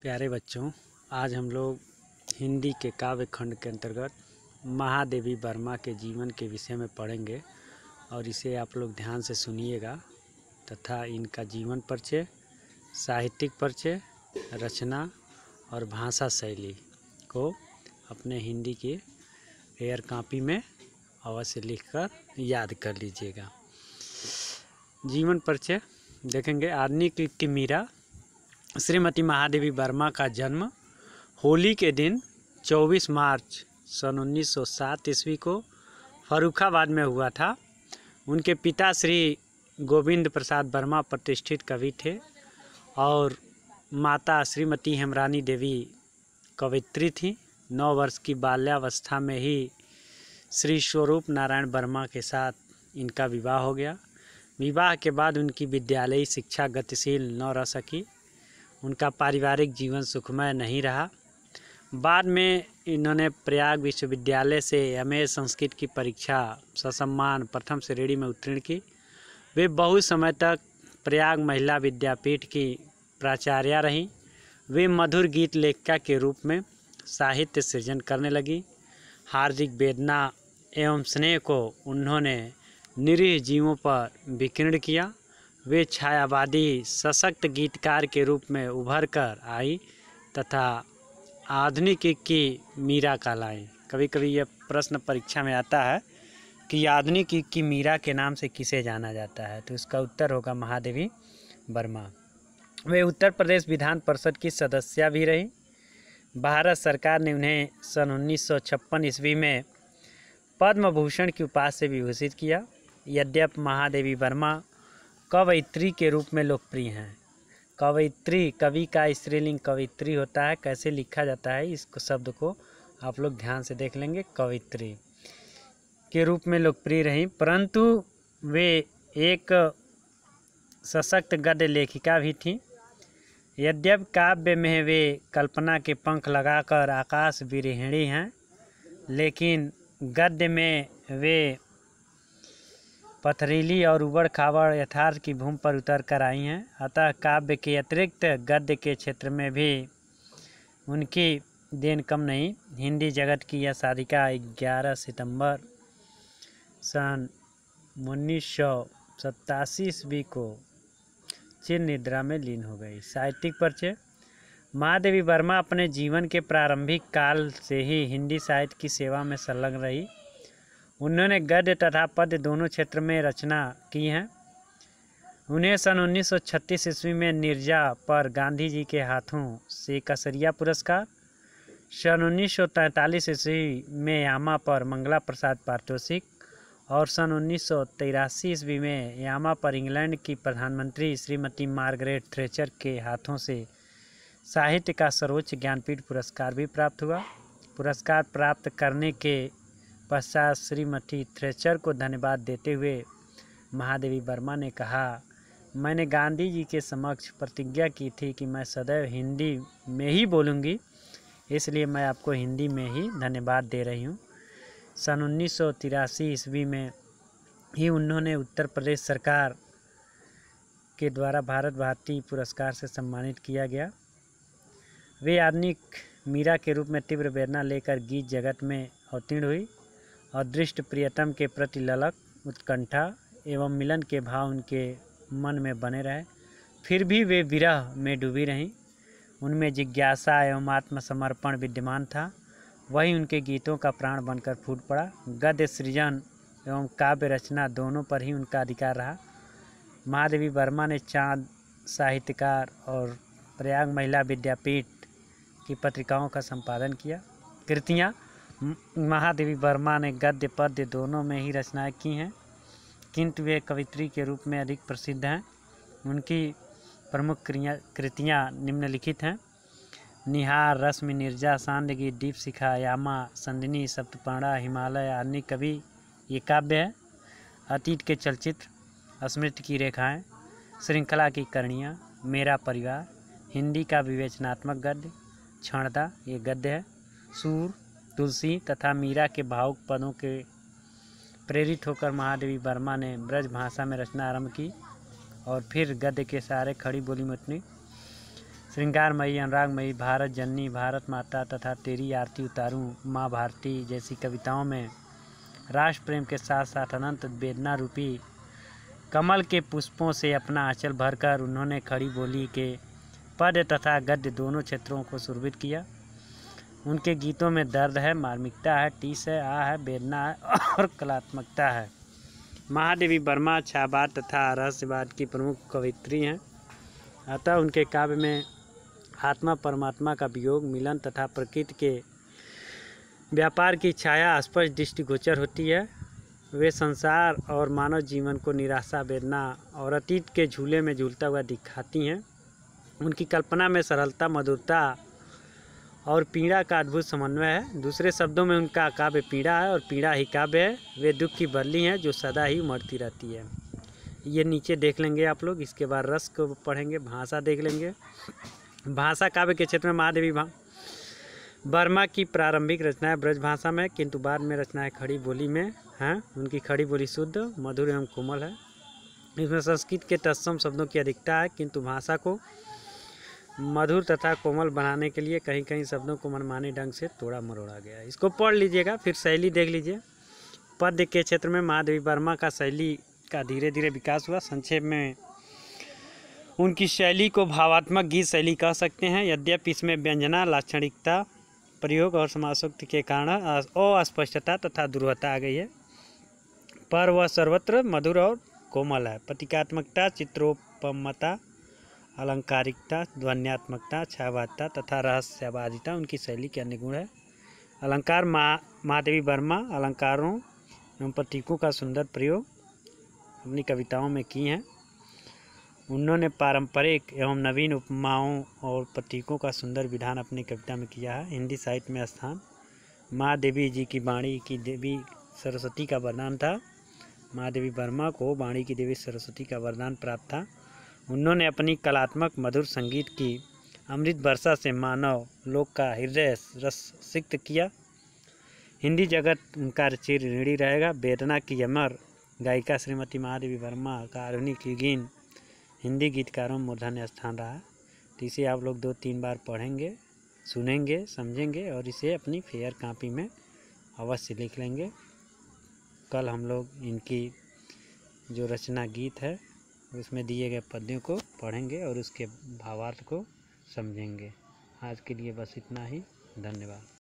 प्यारे बच्चों, आज हम लोग हिंदी के काव्य खंड के अंतर्गत महादेवी वर्मा के जीवन के विषय में पढ़ेंगे और इसे आप लोग ध्यान से सुनिएगा तथा इनका जीवन परिचय, साहित्यिक परिचय, रचना और भाषा शैली को अपने हिंदी की एयर कॉपी में अवश्य लिखकर याद कर लीजिएगा। जीवन परिचय देखेंगे। आधुनिक की मीरा श्रीमती महादेवी वर्मा का जन्म होली के दिन 24 मार्च सन 1907 ईस्वी को फर्रुखाबाद में हुआ था। उनके पिता श्री गोविंद प्रसाद वर्मा प्रतिष्ठित कवि थे और माता श्रीमती हेमरानी देवी कवयित्री थीं। 9 वर्ष की बाल्यावस्था में ही श्री स्वरूप नारायण वर्मा के साथ इनका विवाह हो गया। विवाह के बाद उनकी विद्यालयी शिक्षा गतिशील न रह सकी। उनका पारिवारिक जीवन सुखमय नहीं रहा। बाद में इन्होंने प्रयाग विश्वविद्यालय से एमए संस्कृत की परीक्षा ससम्मान प्रथम श्रेणी में उत्तीर्ण की। वे बहुत समय तक प्रयाग महिला विद्यापीठ की प्राचार्या रहीं। वे मधुर गीत लेखिका के रूप में साहित्य सृजन करने लगी। हार्दिक वेदना एवं स्नेह को उन्होंने निरीह जीवों पर विकीर्ण किया। वे छायावादी सशक्त गीतकार के रूप में उभर कर आई तथा आधुनिक की मीरा कहलाई। कभी कभी यह प्रश्न परीक्षा में आता है कि आधुनिक की मीरा के नाम से किसे जाना जाता है, तो इसका उत्तर होगा महादेवी वर्मा। वे उत्तर प्रदेश विधान परिषद की सदस्या भी रहीं। भारत सरकार ने उन्हें सन 1956 ईस्वी में पद्म भूषण की उपाधि से विभूषित किया। यद्यपि महादेवी वर्मा कवयित्री के रूप में लोकप्रिय हैं। कवयित्री, कवि का स्त्रीलिंग कवयित्री होता है। कैसे लिखा जाता है इस शब्द को आप लोग ध्यान से देख लेंगे। कवयित्री के रूप में लोकप्रिय रहीं, परंतु वे एक सशक्त गद्य लेखिका भी थीं। यद्यपि काव्य में वे कल्पना के पंख लगाकर आकाश विरहिणी हैं, लेकिन गद्य में वे पथरीली और उबड़ खाबड़ यथार्थ की भूमि पर उतर कर आई हैं। अतः काव्य के अतिरिक्त गद्य के क्षेत्र में भी उनकी देन कम नहीं। हिंदी जगत की यह साधिका 11 सितंबर सन 1987 ईस्वी को चिर निद्रा में लीन हो गई। साहित्यिक परिचय। महादेवी वर्मा अपने जीवन के प्रारंभिक काल से ही हिंदी साहित्य की सेवा में संलग्न रही। उन्होंने गद्य तथा पद्य दोनों क्षेत्र में रचना की हैं। उन्हें सन 1936 ईस्वी में नीरजा पर गांधी जी के हाथों से कसरिया पुरस्कार, सन 1943 ईस्वी में यामा पर मंगला प्रसाद पारितोषिक और सन 1983 ईस्वी में यामा पर इंग्लैंड की प्रधानमंत्री श्रीमती मार्गरेट थ्रेचर के हाथों से साहित्य का सर्वोच्च ज्ञानपीठ पुरस्कार भी प्राप्त हुआ। पुरस्कार प्राप्त करने के पश्चात श्रीमती थ्रेचर को धन्यवाद देते हुए महादेवी वर्मा ने कहा, मैंने गांधी जी के समक्ष प्रतिज्ञा की थी कि मैं सदैव हिंदी में ही बोलूँगी, इसलिए मैं आपको हिंदी में ही धन्यवाद दे रही हूँ। सन 1983 ईस्वी में ही उन्होंने उत्तर प्रदेश सरकार के द्वारा भारत भारती पुरस्कार से सम्मानित किया गया। वे आधुनिक मीरा के रूप में तीव्र वेदना लेकर गीत जगत में अवतीर्ण हुई। अदृष्ट प्रियतम के प्रति ललक, उत्कंठा एवं मिलन के भाव उनके मन में बने रहे। फिर भी वे विरह में डूबी रहीं। उनमें जिज्ञासा एवं आत्मसमर्पण विद्यमान था। वही उनके गीतों का प्राण बनकर फूट पड़ा। गद्य सृजन एवं काव्य रचना दोनों पर ही उनका अधिकार रहा। महादेवी वर्मा ने चाँद साहित्यकार और प्रयाग महिला विद्यापीठ की पत्रिकाओं का संपादन किया। कृतियाँ। महादेवी वर्मा ने गद्य पद्य दोनों में ही रचनाएं की हैं, किंतु वे कवयित्री के रूप में अधिक प्रसिद्ध हैं। उनकी प्रमुख कृतियाँ निम्नलिखित हैं। निहार, रश्मि, नीरजा, सांदगी, दीपशिखा, यामा, संदिनी, सप्तपर्णा, हिमालय, आधुनिक कवि ये काव्य है। अतीत के चलचित्र, स्मृति की रेखाएं, श्रृंखला की करणियाँ, मेरा परिवार, हिंदी का विवेचनात्मक गद्य, क्षणदा ये गद्य है। सूर, तुलसी तथा मीरा के भावुक पदों के प्रेरित होकर महादेवी वर्मा ने ब्रज भाषा में रचना आरंभ की और फिर गद्य के सहारे खड़ी बोली में उतरी। श्रृंगारमयी, अनुरागमयी, भारत जननी, भारत माता तथा तेरी आरती उतारूं, माँ भारती जैसी कविताओं में राष्ट्र प्रेम के साथ साथ अनंत वेदना रूपी कमल के पुष्पों से अपना आंचल भरकर उन्होंने खड़ी बोली के पद्य तथा गद्य दोनों क्षेत्रों को सुरभित किया। उनके गीतों में दर्द है, मार्मिकता है, टीस है, आ है, वेदना है और कलात्मकता है। महादेवी वर्मा छायावाद तथा रहस्यवाद की प्रमुख कवयित्री हैं। अतः उनके काव्य में आत्मा परमात्मा का वियोग, मिलन तथा प्रकृति के व्यापार की छाया स्पष्ट दृष्टिगोचर होती है। वे संसार और मानव जीवन को निराशा, वेदना और अतीत के झूले में झूलता हुआ दिखाती हैं। उनकी कल्पना में सरलता, मधुरता और पीड़ा का अद्भुत समन्वय है। दूसरे शब्दों में उनका काव्य पीड़ा है और पीड़ा ही काव्य है। वे दुख की बरली हैं जो सदा ही उमड़ती रहती है। ये नीचे देख लेंगे आप लोग। इसके बाद रस को पढ़ेंगे, भाषा देख लेंगे। भाषा काव्य के क्षेत्र में महादेवी वर्मा की प्रारंभिक रचनाएं ब्रज भाषा में, किंतु बाद में रचनाएं खड़ी बोली में हैं। उनकी खड़ी बोली शुद्ध, मधुर एवं कोमल है। इसमें संस्कृत के तत्सम शब्दों की अधिकता है, किंतु भाषा को मधुर तथा कोमल बनाने के लिए कहीं कहीं शब्दों को मनमाने ढंग से तोड़ा मरोड़ा गया है। इसको पढ़ लीजिएगा, फिर शैली देख लीजिए। पद्य के क्षेत्र में महादेवी वर्मा का शैली का धीरे धीरे विकास हुआ। संक्षेप में उनकी शैली को भावात्मक गीत शैली कह सकते हैं। यद्यपि इसमें व्यंजना, लाक्षणिकता, प्रयोग और समासोक्ति के कारण अस्पष्टता तथा दुर्वता आ गई है, पर वह सर्वत्र मधुर और कोमल है। प्रतीकात्मकता, चित्रोपमता, अलंकारिकता, ध्वन्यात्मकता, छायावादिता तथा रहस्यवादिता उनकी शैली के अन्य गुण है। अलंकार महादेवी वर्मा अलंकारों एवं प्रतीकों का सुंदर प्रयोग अपनी कविताओं में की हैं। उन्होंने पारंपरिक एवं नवीन उपमाओं और प्रतीकों का सुंदर विधान अपनी कविता में किया है। हिंदी साहित्य में स्थान माँ देवी जी की वाणी की देवी सरस्वती का वरदान था। महादेवी वर्मा को वाणी की देवी सरस्वती का वरदान प्राप्त था। उन्होंने अपनी कलात्मक मधुर संगीत की अमृत वर्षा से मानव लोक का हृदय रस सिक्त किया। हिंदी जगत उनका चिर ऋणी रहेगा। वेदना की अमर गायिका श्रीमती महादेवी वर्मा का आधुनिक युगीन हिंदी गीतकारों में मूर्धन्य स्थान रहा। तो इसे आप लोग 2-3 बार पढ़ेंगे, सुनेंगे, समझेंगे और इसे अपनी फेयर कॉपी में अवश्य लिख लेंगे। कल हम लोग इनकी जो रचना गीत है उसमें दिए गए पद्यों को पढ़ेंगे और उसके भावार्थ को समझेंगे। आज के लिए बस इतना ही। धन्यवाद।